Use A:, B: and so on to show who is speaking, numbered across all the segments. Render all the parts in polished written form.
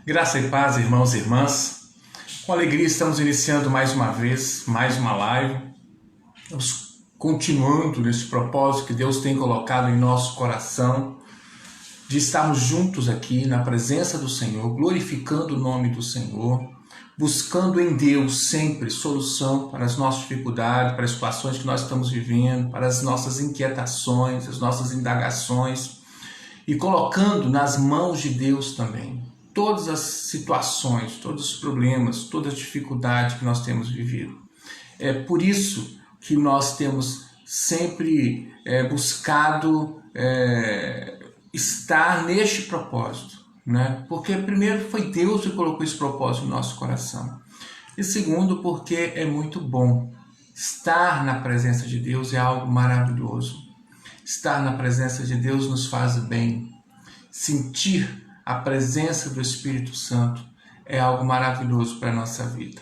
A: Graça e paz, irmãos e irmãs. Com alegria estamos iniciando mais uma vez, mais uma live. Estamos continuando nesse propósito que Deus tem colocado em nosso coração, de estarmos juntos aqui na presença do Senhor, glorificando o nome do Senhor, buscando em Deus sempre solução para as nossas dificuldades, para as situações que nós estamos vivendo, para as nossas inquietações, as nossas indagações, e colocando nas mãos de Deus também todas as situações, todos os problemas, toda a dificuldade que nós temos vivido. É por isso que nós temos sempre buscado estar neste propósito, né? Porque primeiro foi Deus que colocou esse propósito no nosso coração. E segundo, porque é muito bom. Estar na presença de Deus é algo maravilhoso. Estar na presença de Deus nos faz bem. Sentir a presença do Espírito Santo é algo maravilhoso para a nossa vida.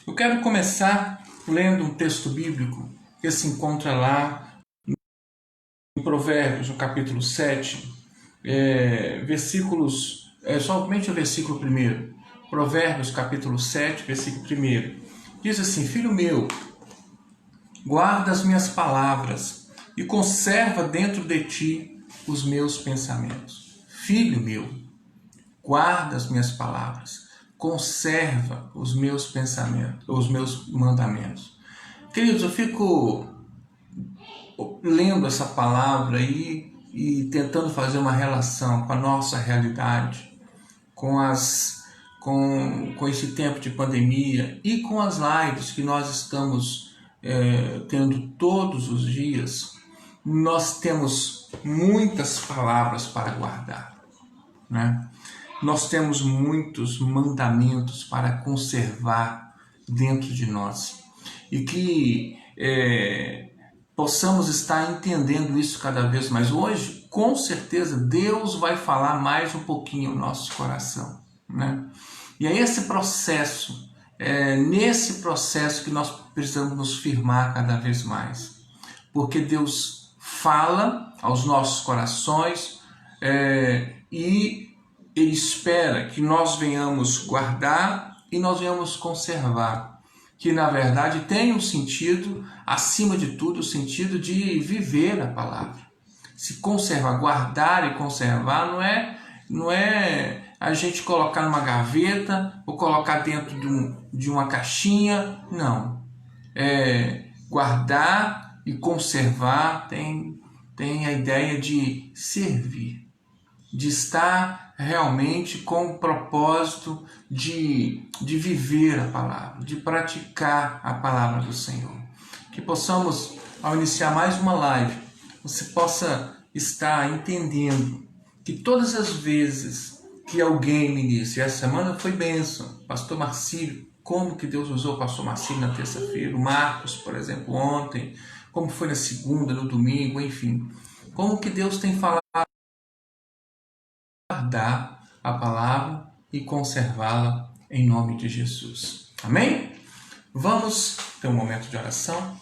A: Eu quero começar lendo um texto bíblico que se encontra lá em Provérbios, no capítulo 7, somente o versículo 1. Provérbios, capítulo 7, versículo 1. Diz assim: Filho meu, guarda as minhas palavras e conserva dentro de ti os meus pensamentos. Filho meu, guarda as minhas palavras, conserva os meus pensamentos, os meus mandamentos. Queridos, eu fico lendo essa palavra e tentando fazer uma relação com a nossa realidade, com esse tempo de pandemia e com as lives que nós estamos tendo todos os dias. Nós temos muitas palavras para guardar, né? Nós temos muitos mandamentos para conservar dentro de nós e que possamos estar entendendo isso cada vez mais. Hoje, com certeza, Deus vai falar mais um pouquinho no nosso coração, né? E é esse processo, nesse processo que nós precisamos nos firmar cada vez mais, porque Deus fala aos nossos corações e Ele espera que nós venhamos guardar e nós venhamos conservar, que na verdade tem um sentido, acima de tudo, o sentido de viver a palavra. Se conservar, guardar e conservar não é a gente colocar numa gaveta ou colocar dentro de uma caixinha, não. Guardar e conservar tem a ideia de servir, de estar realmente com o propósito de viver a palavra, de praticar a palavra do Senhor. Que possamos, ao iniciar mais uma live, você possa estar entendendo que todas as vezes que alguém ministra, e essa semana foi bênção, pastor Marcílio, como que Deus usou o pastor Marcílio na terça-feira, o Marcos, por exemplo, ontem, como foi na segunda, no domingo, enfim, como que Deus tem falado, guardar a palavra e conservá-la em nome de Jesus. Amém? Vamos ter um momento de oração.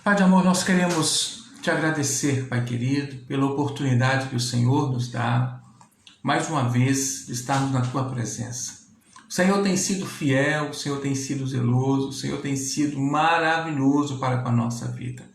A: Pai de amor, nós queremos te agradecer, Pai querido, pela oportunidade que o Senhor nos dá, mais uma vez, de estarmos na tua presença. O Senhor tem sido fiel, o Senhor tem sido zeloso, o Senhor tem sido maravilhoso para com a nossa vida.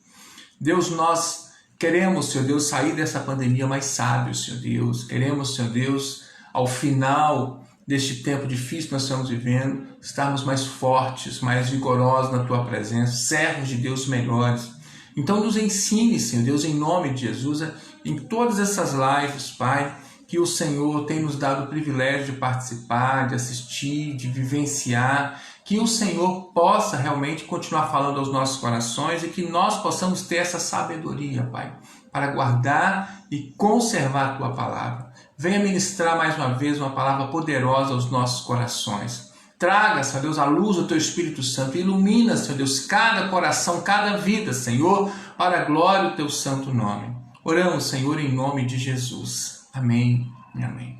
A: Deus, nós queremos, Senhor Deus, sair dessa pandemia mais sábios, Senhor Deus. Queremos, Senhor Deus, ao final deste tempo difícil que nós estamos vivendo, estarmos mais fortes, mais vigorosos na Tua presença, servos de Deus melhores. Então nos ensine, Senhor Deus, em nome de Jesus, em todas essas lives, Pai, que o Senhor tem nos dado o privilégio de participar, de assistir, de vivenciar, que o Senhor possa realmente continuar falando aos nossos corações e que nós possamos ter essa sabedoria, Pai, para guardar e conservar a Tua palavra. Venha ministrar mais uma vez uma palavra poderosa aos nossos corações. Traga, Senhor Deus, a luz do Teu Espírito Santo. Ilumina, Senhor Deus, cada coração, cada vida, Senhor, para a glória do Teu santo nome. Oramos, Senhor, em nome de Jesus. Amém e amém.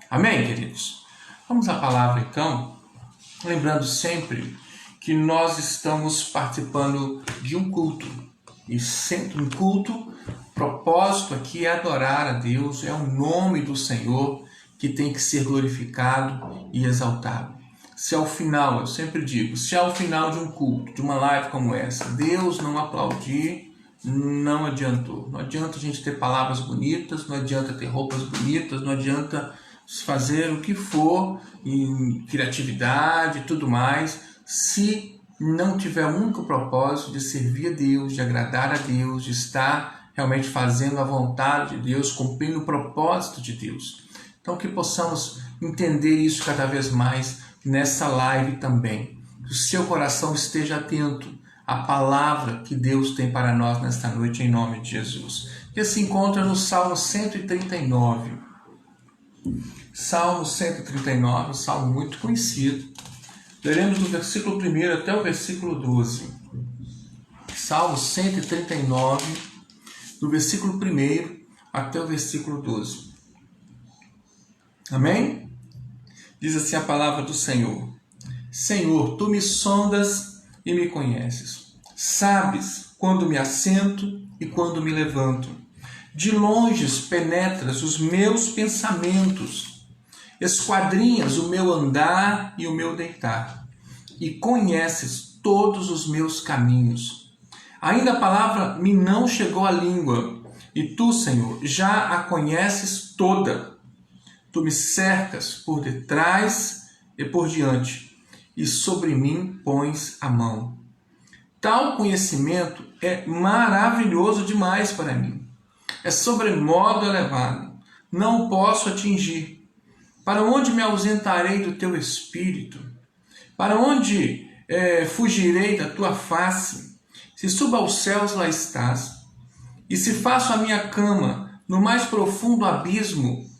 A: Amém, queridos? Vamos à palavra, então. Lembrando sempre que nós estamos participando de um culto. E sempre um culto, o propósito aqui é adorar a Deus, é o nome do Senhor que que tem que ser glorificado e exaltado. Se ao final, eu sempre digo, se ao final de um culto, de uma live como essa, Deus não aplaudir, não adiantou. Não adianta a gente ter palavras bonitas, não adianta ter roupas bonitas, não adianta fazer o que for, em criatividade e tudo mais, se não tiver o único propósito de servir a Deus, de agradar a Deus, de estar realmente fazendo a vontade de Deus, cumprindo o propósito de Deus. Então que possamos entender isso cada vez mais nessa live também. Que o seu coração esteja atento à palavra que Deus tem para nós nesta noite, em nome de Jesus. Que se encontra no Salmo 139. Salmo 139, um salmo muito conhecido. Leremos do versículo 1 até o versículo 12. Salmo 139, do versículo 1 até o versículo 12. Amém? Diz assim a palavra do Senhor. Senhor, tu me sondas e me conheces. Sabes quando me assento e quando me levanto. De longe penetras os meus pensamentos. Esquadrinhas o meu andar e o meu deitar. E conheces todos os meus caminhos. Ainda a palavra me não chegou à língua. E tu, Senhor, já a conheces toda. Tu me cercas por detrás e por diante, e sobre mim pões a mão. Tal conhecimento é maravilhoso demais para mim. É sobremodo elevado. Não o posso atingir. Para onde me ausentarei do teu espírito? Para onde fugirei da tua face? Se subo aos céus, lá estás. E se faço a minha cama no mais profundo abismo,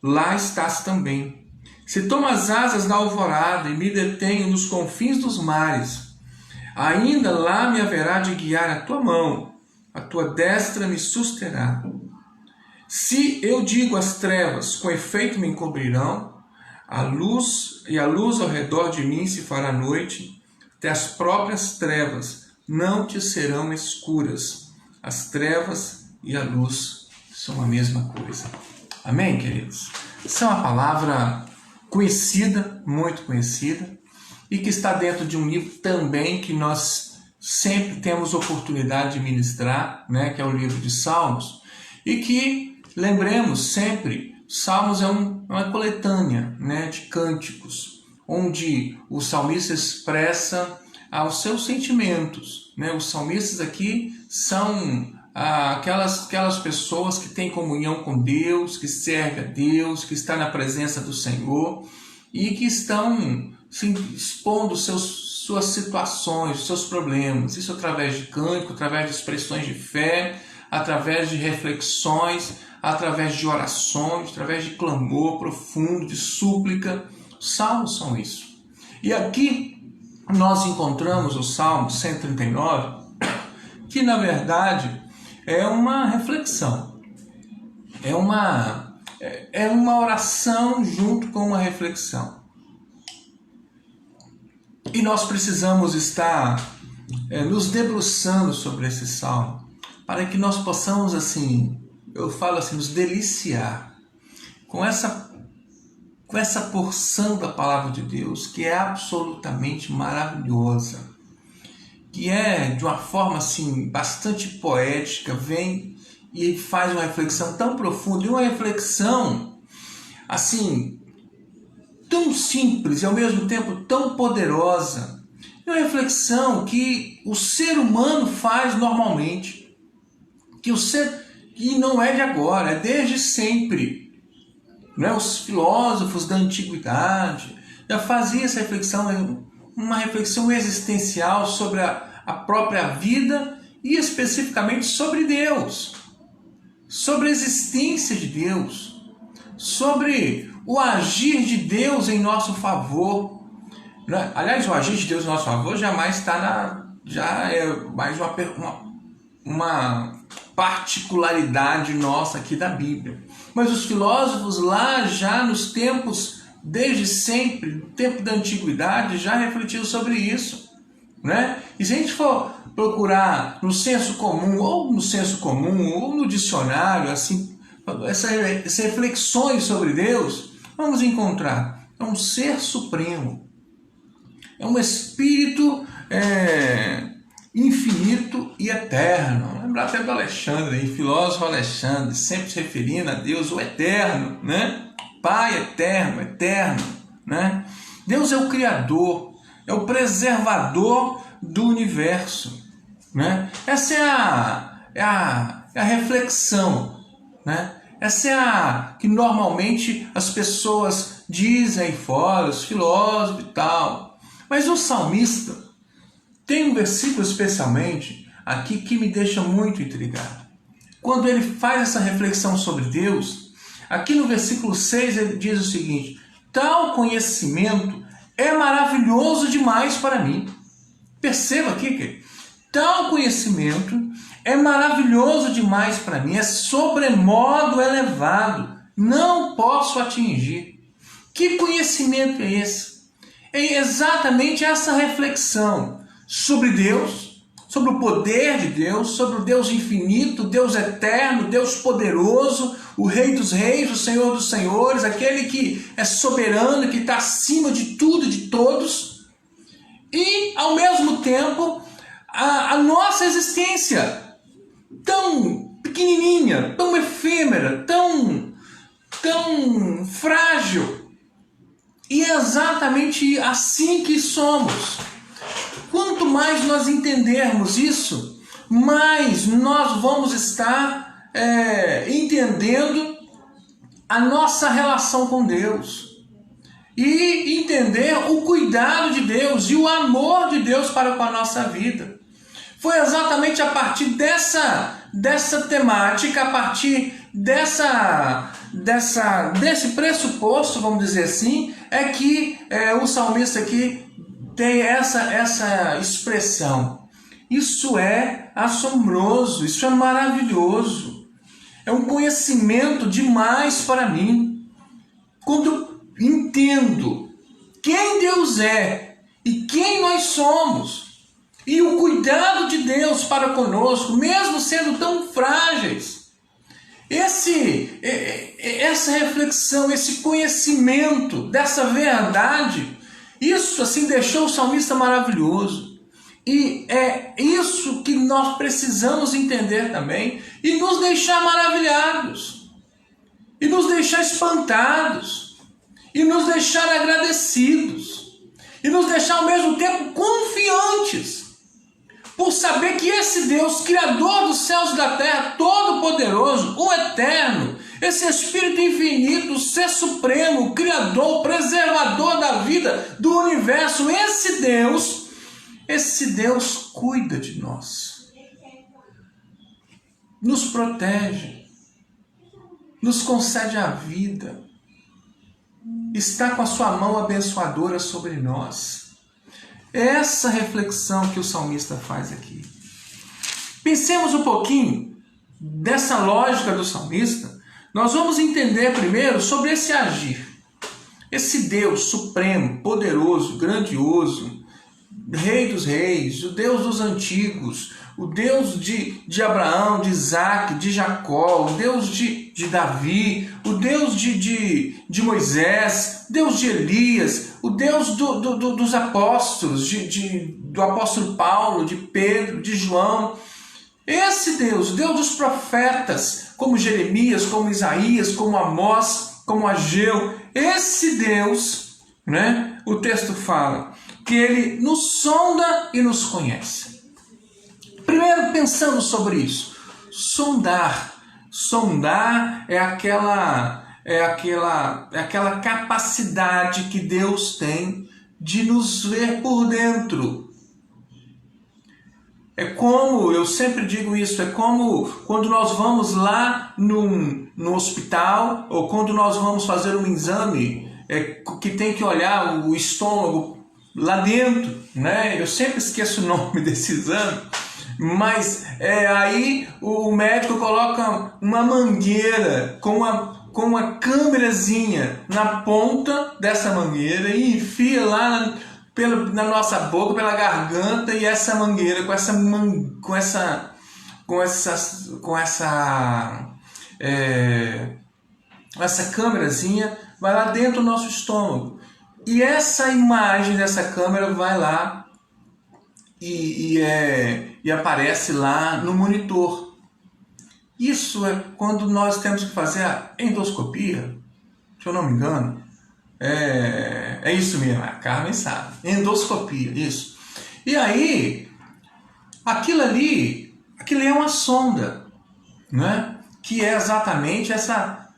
A: lá estás também. Se tomo as asas da alvorada e me detenho nos confins dos mares, ainda lá me haverá de guiar a tua mão, a tua destra me susterá. Se eu digo às trevas, com efeito me encobrirão, a luz ao redor de mim se fará noite, até as próprias trevas não te serão escuras. As trevas e a luz são a mesma coisa. Amém, queridos? Essa é uma palavra conhecida, muito conhecida, e que está dentro de um livro também que nós sempre temos oportunidade de ministrar, né, que é o livro de Salmos, e que, lembremos sempre, Salmos é uma coletânea, né, de cânticos, onde o salmista expressa os seus sentimentos, né? Os salmistas aqui são aquelas pessoas que têm comunhão com Deus, que servem a Deus, que estão na presença do Senhor e que estão expondo suas situações, seus problemas. Isso através de cântico, através de expressões de fé, através de reflexões, através de orações, através de clamor profundo, de súplica. Os salmos são isso. E aqui nós encontramos o Salmo 139, que na verdade é uma reflexão, é uma oração junto com uma reflexão. E nós precisamos estar nos debruçando sobre esse salmo, para que nós possamos, assim, eu falo assim, nos deliciar com essa porção da palavra de Deus, que é absolutamente maravilhosa, que é de uma forma assim bastante poética, vem e faz uma reflexão tão profunda, e uma reflexão assim tão simples e ao mesmo tempo tão poderosa, e uma reflexão que o ser humano faz normalmente, que não é de agora, é desde sempre. Não é? Os filósofos da antiguidade já faziam essa reflexão, uma reflexão existencial sobre a própria vida e especificamente sobre Deus, sobre a existência de Deus, sobre o agir de Deus em nosso favor. Aliás, o agir de Deus em nosso favor jamais já é mais uma particularidade nossa aqui da Bíblia. Mas os filósofos lá já nos tempos, desde sempre, no tempo da antiguidade, já refletiram sobre isso, né? E se a gente for procurar no senso comum ou no dicionário, assim, essas reflexões sobre Deus, vamos encontrar um ser supremo, é um espírito infinito e eterno. Lembrar até do Alexandre, filósofo Alexandre, sempre se referindo a Deus, o eterno, né? Pai eterno, eterno, né? Deus é o Criador, é o preservador do universo, né? Essa é a reflexão, né? Essa é a que normalmente as pessoas dizem aí fora, os filósofos e tal. Mas o salmista tem um versículo especialmente aqui que me deixa muito intrigado. Quando ele faz essa reflexão sobre Deus, aqui no versículo 6 ele diz o seguinte: tal conhecimento é maravilhoso demais para mim. Perceba aqui que tal conhecimento é maravilhoso demais para mim, é sobremodo elevado, não posso atingir. Que conhecimento é esse? É exatamente essa reflexão sobre Deus, sobre o poder de Deus, sobre o Deus infinito, Deus eterno, Deus poderoso, o Rei dos Reis, o Senhor dos Senhores, aquele que é soberano, que está acima de tudo e de todos, e ao mesmo tempo a nossa existência tão pequenininha, tão efêmera, tão frágil. E é exatamente assim que somos. Quanto mais nós entendermos isso, mais nós vamos estar entendendo a nossa relação com Deus. E entender o cuidado de Deus e o amor de Deus para com a nossa vida. Foi exatamente a partir dessa temática, a partir desse pressuposto, vamos dizer assim, é que o salmista aqui tem essa expressão. Isso é assombroso, isso é maravilhoso, é um conhecimento demais para mim. Quando eu entendo quem Deus é e quem nós somos, e o cuidado de Deus para conosco, mesmo sendo tão frágeis, essa reflexão, esse conhecimento dessa verdade, isso assim deixou o salmista maravilhoso. E é isso que nós precisamos entender também e nos deixar maravilhados, e nos deixar espantados, e nos deixar agradecidos, e nos deixar ao mesmo tempo confiantes, por saber que esse Deus, Criador dos céus e da terra, Todo-Poderoso, o Eterno, esse Espírito Infinito, o Ser Supremo, o Criador, o Preservador da vida, do universo, esse Deus cuida de nós, nos protege, nos concede a vida, está com a sua mão abençoadora sobre nós. Essa reflexão que o salmista faz aqui. Pensemos um pouquinho dessa lógica do salmista. Nós vamos entender primeiro sobre esse agir. Esse Deus supremo, poderoso, grandioso, Rei dos Reis, o Deus dos antigos, o Deus de Abraão, de Isaac, de Jacó, o Deus de Davi, o Deus de Moisés, Deus de Elias, o Deus dos apóstolos, do apóstolo Paulo, de Pedro, de João. Esse Deus, o Deus dos profetas, como Jeremias, como Isaías, como Amós, como Ageu, esse Deus, né, o texto fala que ele nos sonda e nos conhece. Primeiro, pensando sobre isso, sondar é aquela capacidade que Deus tem de nos ver por dentro. É como, eu sempre digo isso, é como quando nós vamos lá no hospital, ou quando nós vamos fazer um exame, que tem que olhar o estômago lá dentro, né? Eu sempre esqueço o nome desse exame, mas aí o médico coloca uma mangueira com uma câmerazinha na ponta dessa mangueira e enfia lá na nossa boca, pela garganta, e essa mangueira com essa essa câmerazinha vai lá dentro do nosso estômago. E essa imagem dessa câmera vai lá e aparece lá no monitor. Isso é quando nós temos que fazer a endoscopia, se eu não me engano. É isso mesmo, a Carmen sabe. Endoscopia, isso. E aí, aquilo ali é uma sonda, né? Que é exatamente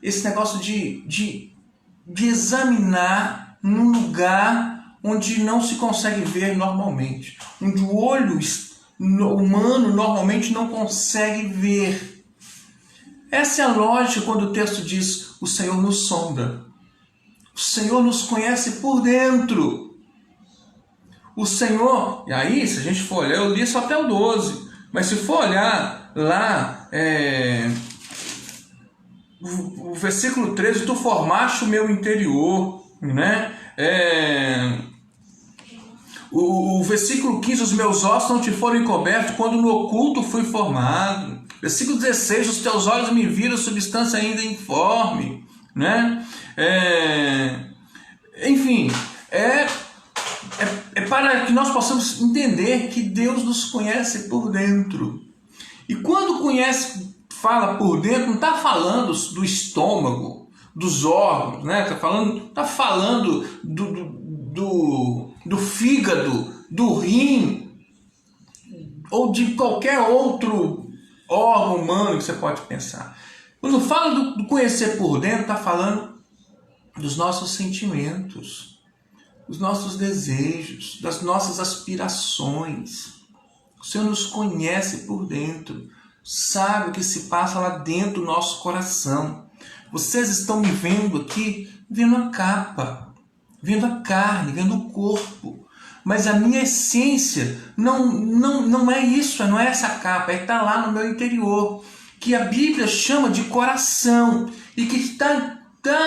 A: esse negócio de examinar num lugar onde não se consegue ver normalmente, onde o olho humano normalmente não consegue ver. Essa é a lógica quando o texto diz: o Senhor nos sonda. O Senhor nos conhece por dentro. O Senhor, e aí se a gente for olhar, eu li só até o 12, mas se for olhar lá, o versículo 13, tu formaste o meu interior, né? O versículo 15, os meus ossos não te foram encobertos quando no oculto fui formado. Versículo 16, os teus olhos me viram substância ainda informe, né? Enfim, é para que nós possamos entender que Deus nos conhece por dentro. E quando fala por dentro, não está falando do estômago, dos órgãos, né? Está falando do fígado, do rim, ou de qualquer outro órgão humano que você pode pensar. Quando fala do conhecer por dentro, está falando dos nossos sentimentos, dos nossos desejos, das nossas aspirações. O Senhor nos conhece por dentro, sabe o que se passa lá dentro do nosso coração. Vocês estão me vendo aqui, vendo a capa, vendo a carne, vendo o corpo. Mas a minha essência não é isso, não é essa capa, é que está lá no meu interior, que a Bíblia chama de coração e que está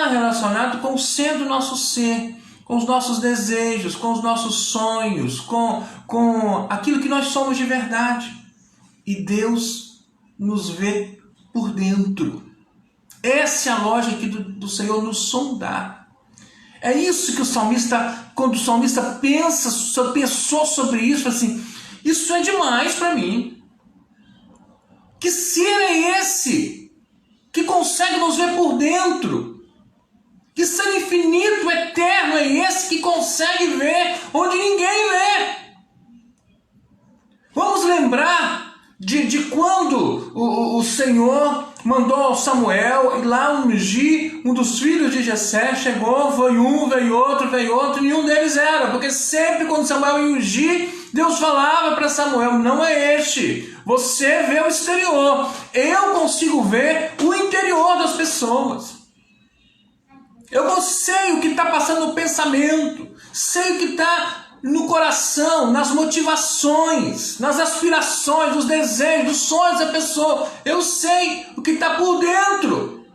A: relacionado com o centro do nosso ser, com os nossos desejos, com os nossos sonhos, com aquilo que nós somos de verdade. E Deus nos vê por dentro. Essa é a lógica aqui do Senhor nos sondar. É isso que o salmista, quando o salmista pensou sobre isso, assim, isso é demais para mim. Que ser é esse que consegue nos ver por dentro? Que ser infinito, eterno é esse que consegue ver onde ninguém vê? Vamos lembrar de quando o Senhor mandou Samuel ir lá ungir um dos filhos de Jessé. Chegou, foi um, veio outro, nenhum deles era. Porque sempre quando Samuel ia ungir, Deus falava para Samuel: não é este, você vê o exterior, eu consigo ver o interior das pessoas. Eu sei o que está passando no pensamento, sei o que está no coração, nas motivações, nas aspirações, nos desejos, nos sonhos da pessoa. Eu sei o que está por dentro.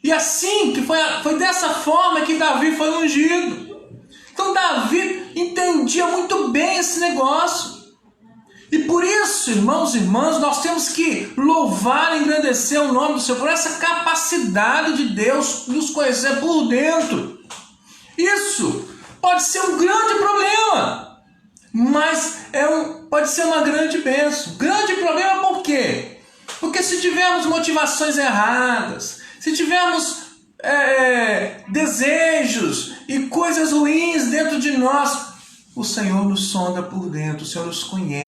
A: E assim, que foi dessa forma que Davi foi ungido. Então Davi entendia muito bem esse negócio. E por isso, irmãos e irmãs, nós temos que louvar e engrandecer o nome do Senhor, por essa capacidade de Deus nos conhecer por dentro. Isso pode ser um grande problema, mas pode ser uma grande bênção. Grande problema por quê? Porque se tivermos motivações erradas, se tivermos desejos e coisas ruins dentro de nós, o Senhor nos sonda por dentro, o Senhor nos conhece.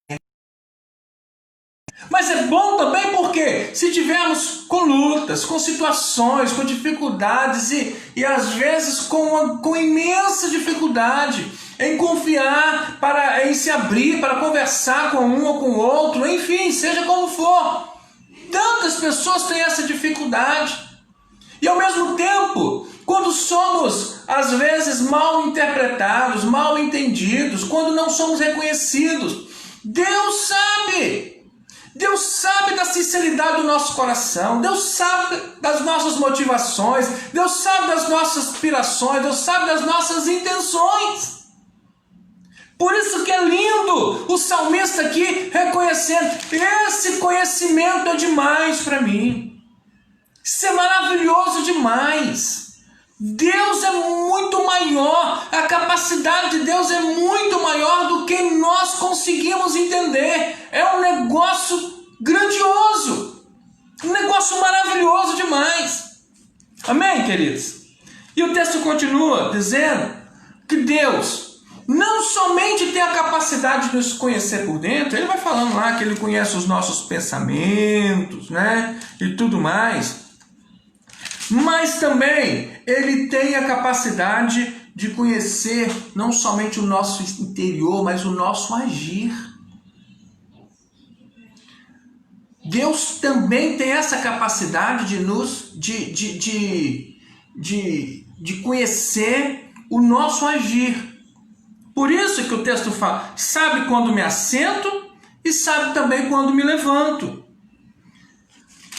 A: Mas é bom também porque se tivermos com lutas, com situações, com dificuldades e às vezes com imensa dificuldade em confiar, em se abrir, para conversar com um ou com o outro, enfim, seja como for. Tantas pessoas têm essa dificuldade. E ao mesmo tempo, quando somos às vezes mal interpretados, mal entendidos, quando não somos reconhecidos, Deus sabe. Deus sabe da sinceridade do nosso coração, Deus sabe das nossas motivações, Deus sabe das nossas aspirações, Deus sabe das nossas intenções. Por isso que é lindo o salmista aqui reconhecendo, esse conhecimento é demais para mim. Isso é maravilhoso demais. Deus é muito maior, a capacidade de Deus é muito maior do que nós conseguimos entender. É um negócio grandioso, um negócio maravilhoso demais. Amém, queridos? E o texto continua dizendo que Deus não somente tem a capacidade de nos conhecer por dentro, ele vai falando lá que ele conhece os nossos pensamentos, né, e tudo mais, mas também ele tem a capacidade de conhecer não somente o nosso interior, mas o nosso agir. Deus também tem essa capacidade de conhecer o nosso agir. Por isso que o texto fala, sabe quando me assento e sabe também quando me levanto.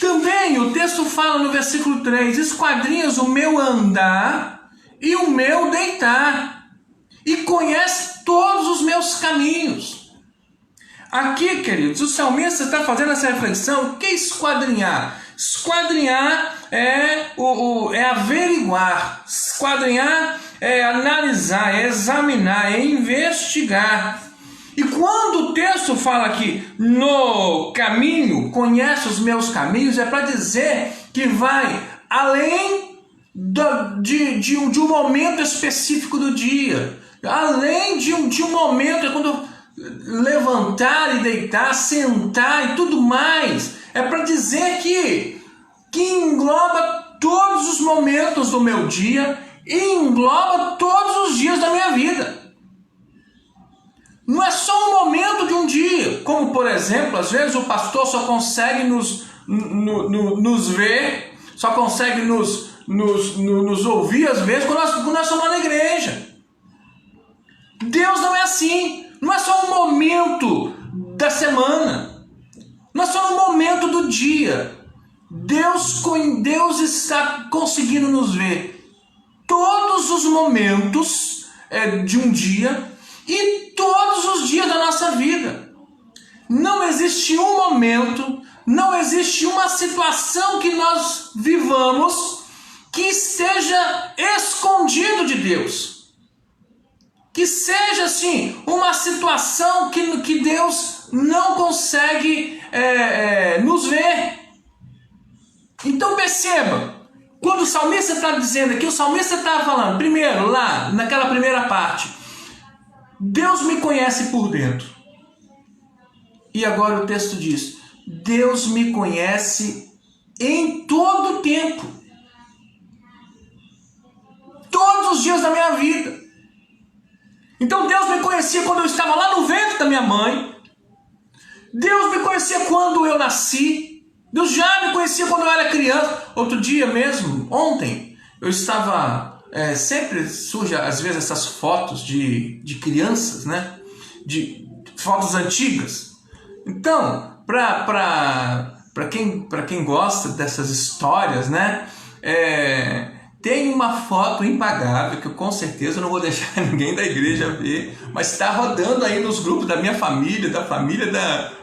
A: Também o texto fala no versículo 3, esquadrinhas o meu andar e o meu deitar, e conhece todos os meus caminhos. Aqui, queridos, o salmista está fazendo essa reflexão. O que é esquadrinhar? Esquadrinhar é averiguar, esquadrinhar é analisar, é examinar, é investigar. E quando o texto fala aqui no caminho, conhece os meus caminhos, é para dizer que vai além de um momento específico do dia, além de um momento, é quando levantar e deitar, sentar e tudo mais, é para dizer que engloba todos os momentos do meu dia e engloba todos os dias da minha vida. Não é só um momento de um dia, como por exemplo, às vezes o pastor só consegue nos ver, só consegue nos ouvir às vezes quando nós estamos na igreja. Deus não é assim, não é só um momento da semana, não é só um momento do dia. Deus está conseguindo nos ver todos os momentos de um dia e todos os dias da nossa vida. Não existe um momento, não existe uma situação que nós vivamos que esteja escondido de Deus. Que seja assim, uma situação que Deus não consegue nos ver. Então perceba, quando o salmista está dizendo aqui, o salmista está falando, primeiro, lá, naquela primeira parte, Deus me conhece por dentro. E agora o texto diz, Deus me conhece em todo o tempo. Todos os dias da minha vida. Então Deus me conhecia quando eu estava lá no ventre da minha mãe. Deus me conhecia quando eu nasci. Deus já me conhecia quando eu era criança. Outro dia mesmo, ontem, eu estava... sempre surge às vezes essas fotos de crianças, né? De fotos antigas. Então, para quem gosta dessas histórias, né? Tem uma foto impagável que eu com certeza não vou deixar ninguém da igreja ver, mas está rodando aí nos grupos da minha família, da família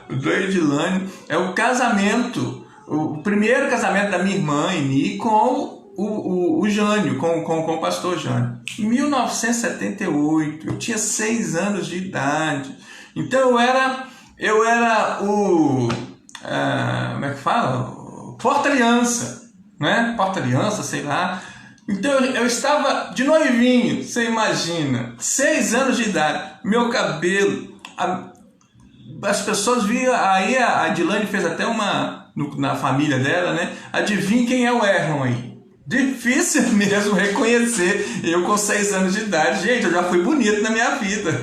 A: do Edilane. É o casamento, o primeiro casamento da minha irmã, Eni, com o Jânio, com o pastor Jânio. Em 1978, eu tinha 6 anos de idade. Então eu era o... como é que fala? Porta-aliança, né? Porta-aliança, sei lá. Então eu estava de noivinho, você imagina, 6 anos de idade, meu cabelo, as pessoas viam, aí a Edilane fez até na família dela, né? Adivinha quem é o Erlon aí? Difícil mesmo reconhecer, eu com 6 anos de idade, gente, eu já fui bonito na minha vida,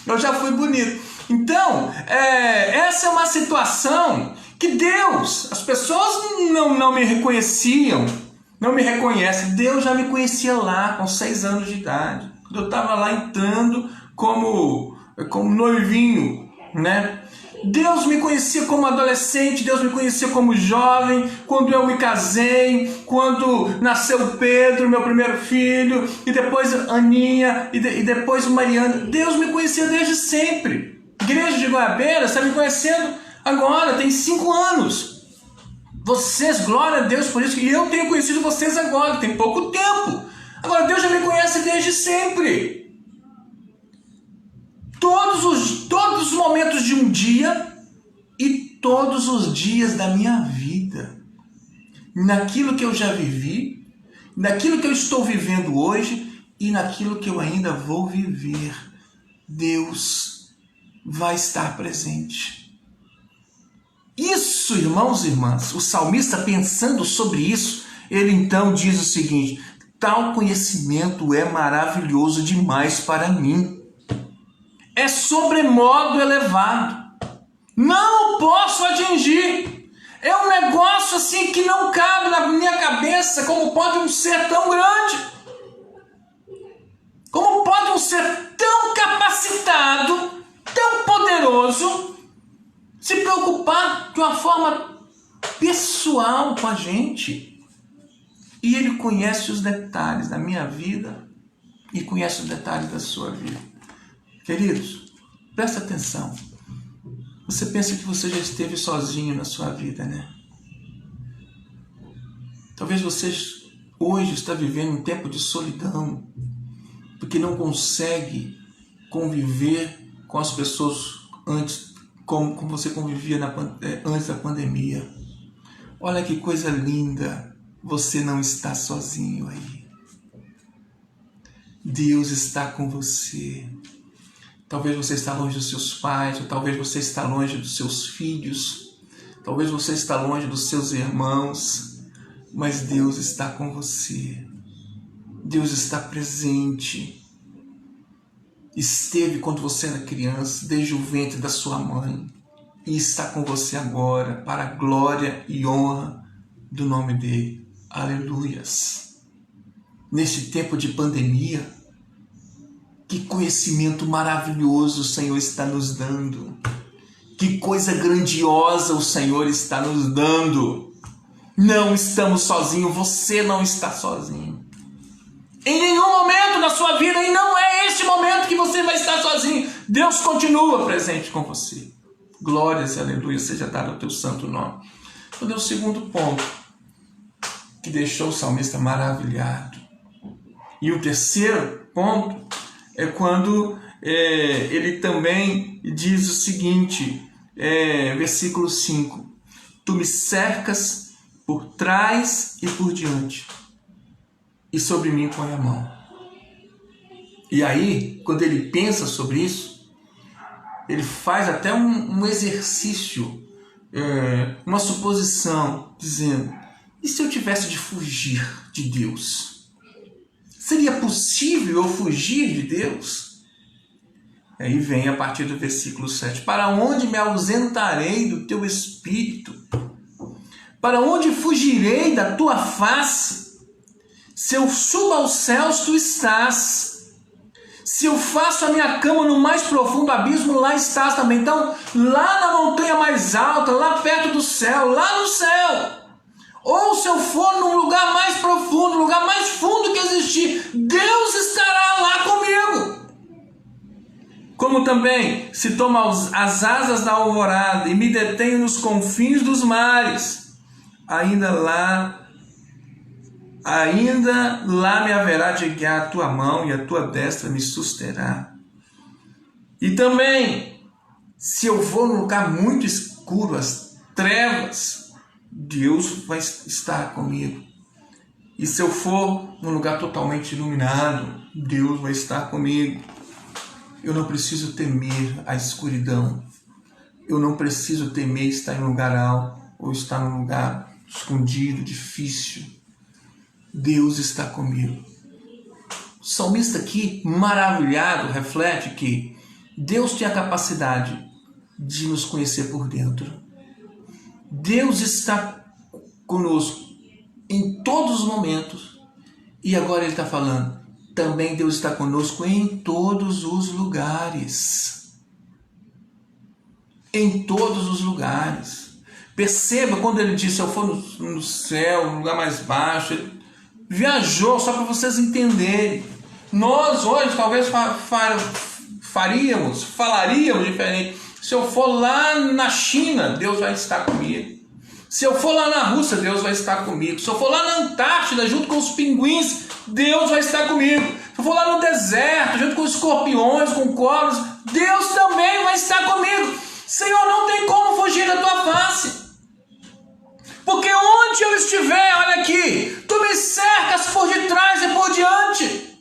A: eu já fui bonito. Então, essa é uma situação que Deus, as pessoas não me reconheciam, não me reconhecem. Deus já me conhecia lá com 6 anos de idade, quando eu estava lá entrando como noivinho, né? Deus me conhecia como adolescente, Deus me conhecia como jovem, quando eu me casei, quando nasceu Pedro, meu primeiro filho, e depois Aninha, e depois Mariana. Deus me conhecia desde sempre. Igreja de Goiabeira está me conhecendo agora, tem 5 anos. Vocês, glória a Deus por isso, e eu tenho conhecido vocês agora, tem pouco tempo. Agora Deus já me conhece desde sempre. Todos os momentos de um dia e todos os dias da minha vida. Naquilo que eu já vivi, naquilo que eu estou vivendo hoje e naquilo que eu ainda vou viver. Deus vai estar presente. Isso, irmãos e irmãs, o salmista pensando sobre isso, ele então diz o seguinte: tal conhecimento é maravilhoso demais para mim. É sobremodo elevado. Não posso atingir. É um negócio assim que não cabe na minha cabeça. Como pode um ser tão grande? Como pode um ser tão capacitado, tão poderoso, se preocupar de uma forma pessoal com a gente? E ele conhece os detalhes da minha vida e conhece os detalhes da sua vida. Queridos, presta atenção. Você pensa que você já esteve sozinho na sua vida, né? Talvez você hoje está vivendo um tempo de solidão, porque não consegue conviver com as pessoas antes, como você convivia antes da pandemia. Olha que coisa linda, você não está sozinho aí. Deus está com você. Talvez você está longe dos seus pais, ou talvez você está longe dos seus filhos, talvez você está longe dos seus irmãos, mas Deus está com você. Deus está presente. Esteve quando você era criança, desde o ventre da sua mãe, e está com você agora, para a glória e honra do nome dele. Aleluias! Neste tempo de pandemia, que conhecimento maravilhoso o Senhor está nos dando. Que coisa grandiosa o Senhor está nos dando. Não estamos sozinhos, você não está sozinho. Em nenhum momento da sua vida, e não é este momento que você vai estar sozinho. Deus continua presente com você. Glórias e aleluia seja dado ao teu santo nome. Então, é o segundo ponto que deixou o salmista maravilhado. E o terceiro ponto é quando ele também diz o seguinte, versículo 5. Tu me cercas por trás e por diante, e sobre mim põe a mão. E aí, quando ele pensa sobre isso, ele faz até um exercício, uma suposição, dizendo: e se eu tivesse de fugir de Deus? Seria possível eu fugir de Deus? Aí vem a partir do versículo 7. Para onde me ausentarei do teu espírito? Para onde fugirei da tua face? Se eu subo aos céus, tu estás. Se eu faço a minha cama no mais profundo abismo, lá estás também. Então, lá na montanha mais alta, lá perto do céu, lá no céu. Ou se eu for num lugar mais profundo, lugar mais fundo que existir, Deus estará lá comigo. Como também se toma as asas da alvorada e me detenho nos confins dos mares, ainda lá me haverá de guiar a tua mão e a tua destra me susterá. E também, se eu for num lugar muito escuro, as trevas, Deus vai estar comigo. E se eu for num lugar totalmente iluminado, Deus vai estar comigo. Eu não preciso temer a escuridão. Eu não preciso temer estar em um lugar alto ou estar num lugar escondido, difícil. Deus está comigo. O salmista aqui, maravilhado, reflete que Deus tem a capacidade de nos conhecer por dentro. Deus está conosco em todos os momentos. E agora ele está falando, também Deus está conosco em todos os lugares. em todos os lugares. Perceba quando ele disse, eu for no céu, no lugar mais baixo, ele viajou só para vocês entenderem. Nós hoje talvez falaríamos diferente. Se eu for lá na China, Deus vai estar comigo. Se eu for lá na Rússia, Deus vai estar comigo. Se eu for lá na Antártida, junto com os pinguins, Deus vai estar comigo. Se eu for lá no deserto, junto com os escorpiões, com cobras, Deus também vai estar comigo. Senhor, não tem como fugir da tua face. Porque onde eu estiver, olha aqui, tu me cercas por detrás e por diante.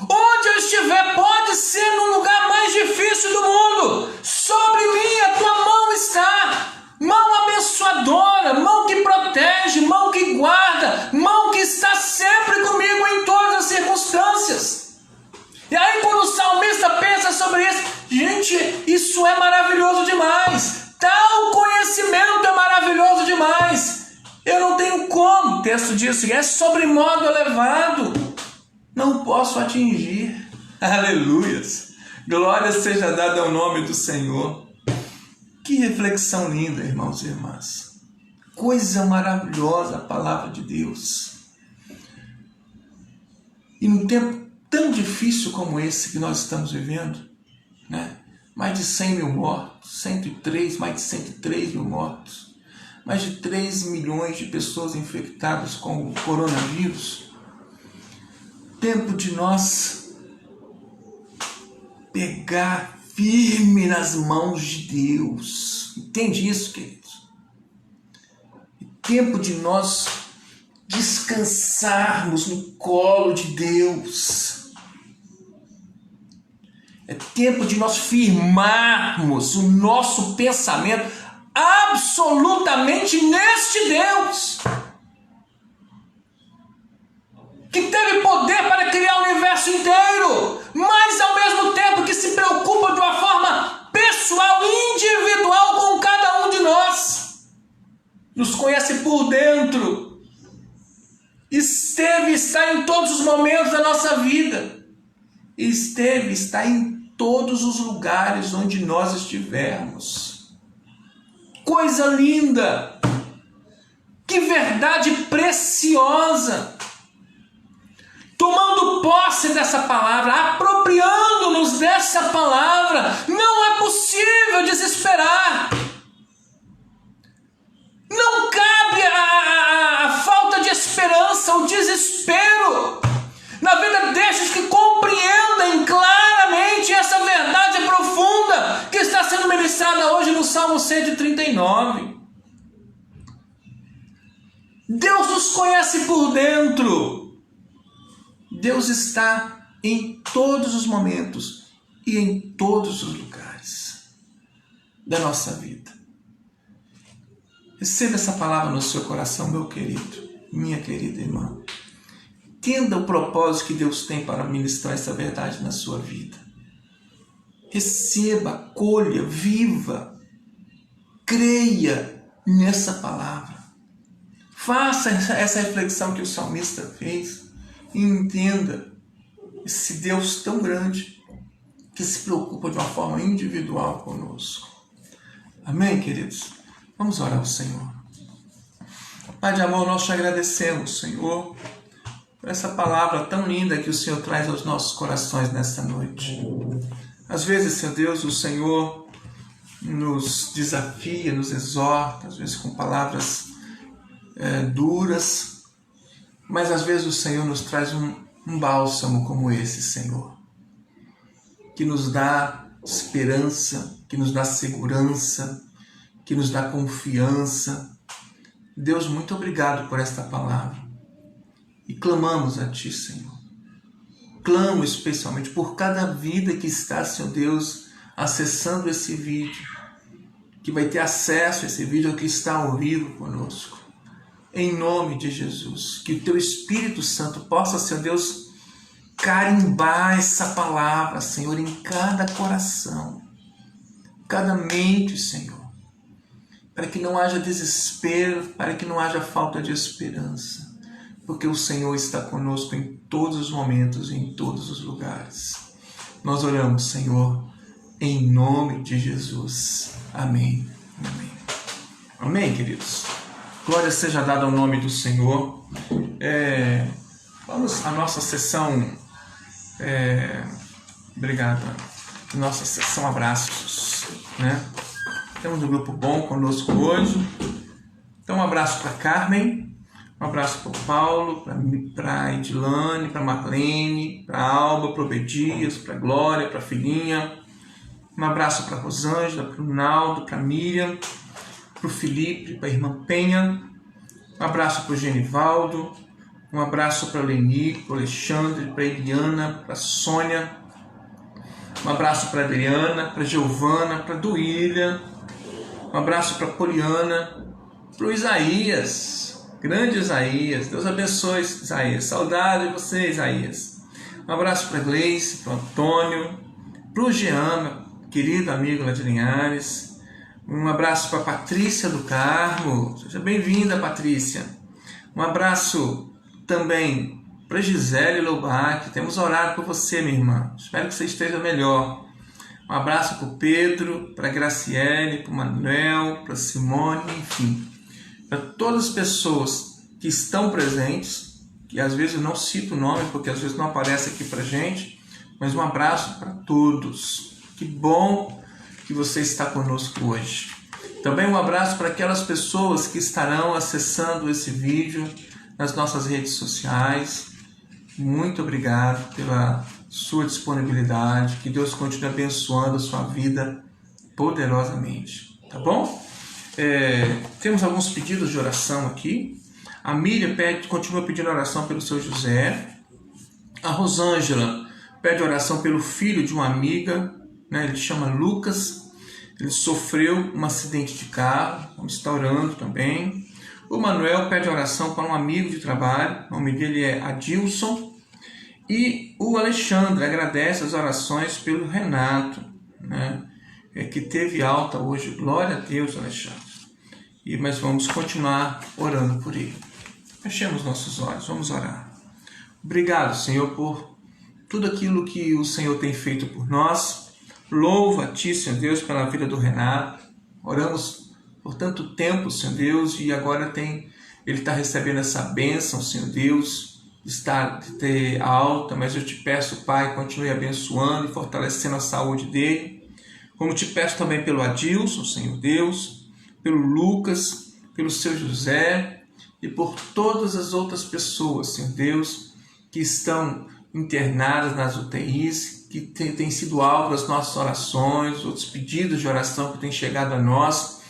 A: Onde eu estiver, pode ser no lugar mais difícil do mundo. Sobre mim a tua mão está. Mão abençoadora, mão que protege, mão que guarda, mão que está sempre comigo em todas as circunstâncias. E aí quando o salmista pensa sobre isso, gente, isso é maravilhoso demais. Tal conhecimento é maravilhoso demais. Eu não tenho como. O texto diz assim, é sobre modo elevado. Não posso atingir. Aleluias. Glória seja dada ao nome do Senhor. Que reflexão linda, irmãos e irmãs. Coisa maravilhosa a palavra de Deus. E num tempo tão difícil como esse que nós estamos vivendo, né? Mais de 100 mil mortos, mais de 103 mil mortos, mais de 3 milhões de pessoas infectadas com o coronavírus. Tempo de nós pegar firme nas mãos de Deus. Entende isso, queridos? É tempo de nós descansarmos no colo de Deus. É tempo de nós firmarmos o nosso pensamento absolutamente neste Deus, que teve poder para criar o universo inteiro, mas ao mesmo tempo que se preocupa de uma forma pessoal, individual com cada um de nós. Nos conhece por dentro. Está em todos os momentos da nossa vida. Está em todos os lugares onde nós estivermos. Coisa linda! Que verdade preciosa! Tomando posse dessa palavra, apropriando-nos dessa palavra, não é possível desesperar. Não cabe a falta de esperança, o desespero na vida destes que compreendem claramente essa verdade profunda que está sendo ministrada hoje no Salmo 139. Deus nos conhece por dentro. Deus está em todos os momentos e em todos os lugares da nossa vida. Receba essa palavra no seu coração, meu querido, minha querida irmã. Entenda o propósito que Deus tem para ministrar essa verdade na sua vida. Receba, acolha, viva, creia nessa palavra. Faça essa reflexão que o salmista fez. E entenda esse Deus tão grande que se preocupa de uma forma individual conosco. Amém, queridos? Vamos orar ao Senhor. Pai de amor, nós te agradecemos, Senhor, por essa palavra tão linda que o Senhor traz aos nossos corações nesta noite. Às vezes, Senhor Deus, o Senhor nos desafia, nos exorta, às vezes com palavras duras, mas às vezes o Senhor nos traz um bálsamo como esse, Senhor, que nos dá esperança, que nos dá segurança, que nos dá confiança. Deus, muito obrigado por esta palavra. E clamamos a Ti, Senhor. Clamo especialmente por cada vida que está, Senhor Deus, acessando esse vídeo, que vai ter acesso a esse vídeo, que está ao vivo conosco. Em nome de Jesus, que o Teu Espírito Santo possa, Senhor Deus, carimbar essa palavra, Senhor, em cada coração, cada mente, Senhor, para que não haja desespero, para que não haja falta de esperança, porque o Senhor está conosco em todos os momentos e em todos os lugares. Nós oramos, Senhor, em nome de Jesus. Amém. Amém. Amém, queridos. Glória seja dada ao nome do Senhor. Vamos à nossa sessão. Obrigado. Nossa sessão abraços, né? Temos um grupo bom conosco hoje. Então, um abraço para Carmen, um abraço para o Paulo, para a Edilane, para a Marlene, para a Alba, para o Obedias, para a Glória, para a filhinha. Um abraço para a Rosângela, para o Naldo, para a Miriam, para o Felipe, para a irmã Penha. Um abraço para o Genivaldo. Um abraço para a Leni, para o Alexandre, para a Eliana, para a Sônia. Um abraço para a Adriana, para a Giovana, para a Duília. Um abraço para a Poliana, para o Isaías, grande Isaías. Deus abençoe, Isaías. Saudade de você, Isaías. Um abraço para a Gleice, para o Antônio, para o Jean, querido amigo lá de Linhares. Um abraço para a Patrícia do Carmo. Seja bem-vinda, Patrícia. Um abraço também para Gisele Loubac. Temos orado por você, minha irmã. Espero que você esteja melhor. Um abraço para o Pedro, para a Graciele, para o Manuel, para a Simone, enfim. Para todas as pessoas que estão presentes, que às vezes eu não cito o nome, porque às vezes não aparece aqui para a gente, mas um abraço para todos. Que bom que você está conosco hoje. Também um abraço para aquelas pessoas que estarão acessando esse vídeo nas nossas redes sociais. Muito obrigado pela sua disponibilidade. Que Deus continue abençoando a sua vida poderosamente. Tá bom? Temos alguns pedidos de oração aqui. A Miriam continua pedindo oração pelo seu José. A Rosângela pede oração pelo filho de uma amiga, né? Ele chama Lucas. Ele sofreu um acidente de carro. Está orando também. O Manuel pede oração para um amigo de trabalho. O nome dele é Adilson. E o Alexandre agradece as orações pelo Renato, né? Que teve alta hoje. Glória a Deus, Alexandre. Mas vamos continuar orando por ele. Fechemos nossos olhos, vamos orar. Obrigado, Senhor, por tudo aquilo que o Senhor tem feito por nós. Louvo a Ti, Senhor Deus, pela vida do Renato. Oramos por tanto tempo, Senhor Deus, e agora ele está recebendo essa bênção, Senhor Deus, de ter alta, mas eu te peço, Pai, continue abençoando e fortalecendo a saúde dele. Como te peço também pelo Adilson, Senhor Deus, pelo Lucas, pelo seu José e por todas as outras pessoas, Senhor Deus, que estão internadas nas UTIs, que têm sido alvo das nossas orações, outros pedidos de oração que têm chegado a nós.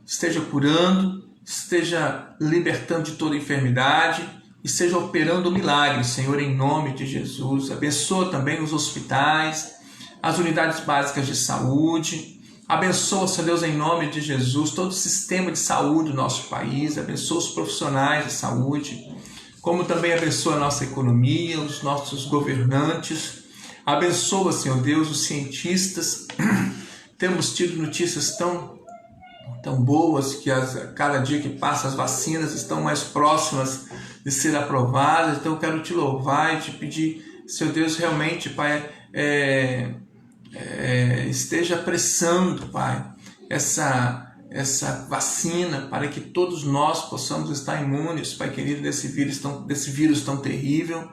A: Esteja curando, esteja libertando de toda enfermidade, esteja operando milagres, Senhor, em nome de Jesus. Abençoa também os hospitais, as unidades básicas de saúde. Abençoa, Senhor Deus, em nome de Jesus, todo o sistema de saúde do nosso país. Abençoa os profissionais de saúde, como também abençoa a nossa economia, os nossos governantes. Abençoa, Senhor Deus, os cientistas. Temos tido notícias tão boas que cada dia que passa as vacinas estão mais próximas de ser aprovadas. Então eu quero te louvar e te pedir, Senhor Deus, realmente, Pai, esteja apressando, Pai, essa vacina para que todos nós possamos estar imunes, Pai querido, desse vírus tão terrível.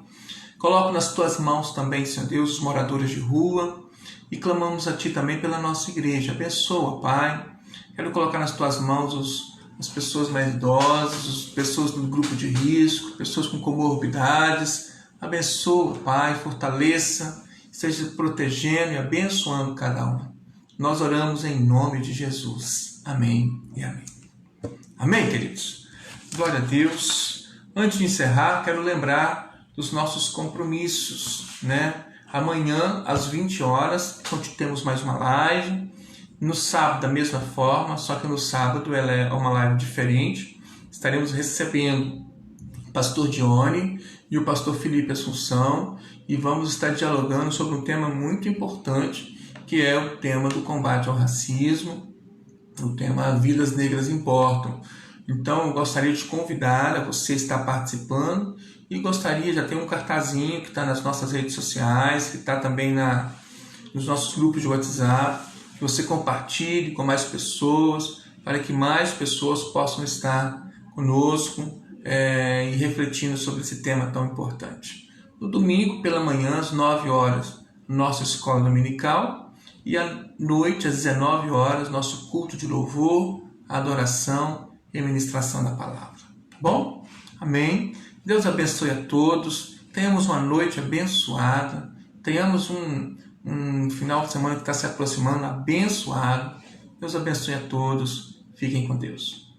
A: Coloco nas Tuas mãos também, Senhor Deus, os moradores de rua e clamamos a Ti também pela nossa igreja. Abençoa, Pai. Quero colocar nas Tuas mãos as pessoas mais idosas, as pessoas do grupo de risco, pessoas com comorbidades. Abençoa, Pai, fortaleça, esteja protegendo e abençoando cada um. Nós oramos em nome de Jesus. Amém e amém. Amém, queridos? Glória a Deus. Antes de encerrar, quero lembrar dos nossos compromissos, né? Amanhã, às 20 horas, temos mais uma live. No sábado, da mesma forma, só que no sábado ela é uma live diferente. Estaremos recebendo o pastor Dione e o pastor Felipe Assunção e vamos estar dialogando sobre um tema muito importante, que é o tema do combate ao racismo, o tema Vidas Negras Importam. Então, eu gostaria de convidar a você estar participando e já tem um cartazinho que está nas nossas redes sociais, que está também nos nossos grupos de WhatsApp, que você compartilhe com mais pessoas, para que mais pessoas possam estar conosco e refletindo sobre esse tema tão importante. No domingo, pela manhã, às 9 horas, nossa escola dominical, e à noite, às 19 horas, nosso culto de louvor, adoração e ministração da palavra. Tá bom? Amém? Deus abençoe a todos. Tenhamos uma noite abençoada. Tenhamos um final de semana que está se aproximando abençoado. Deus abençoe a todos. Fiquem com Deus.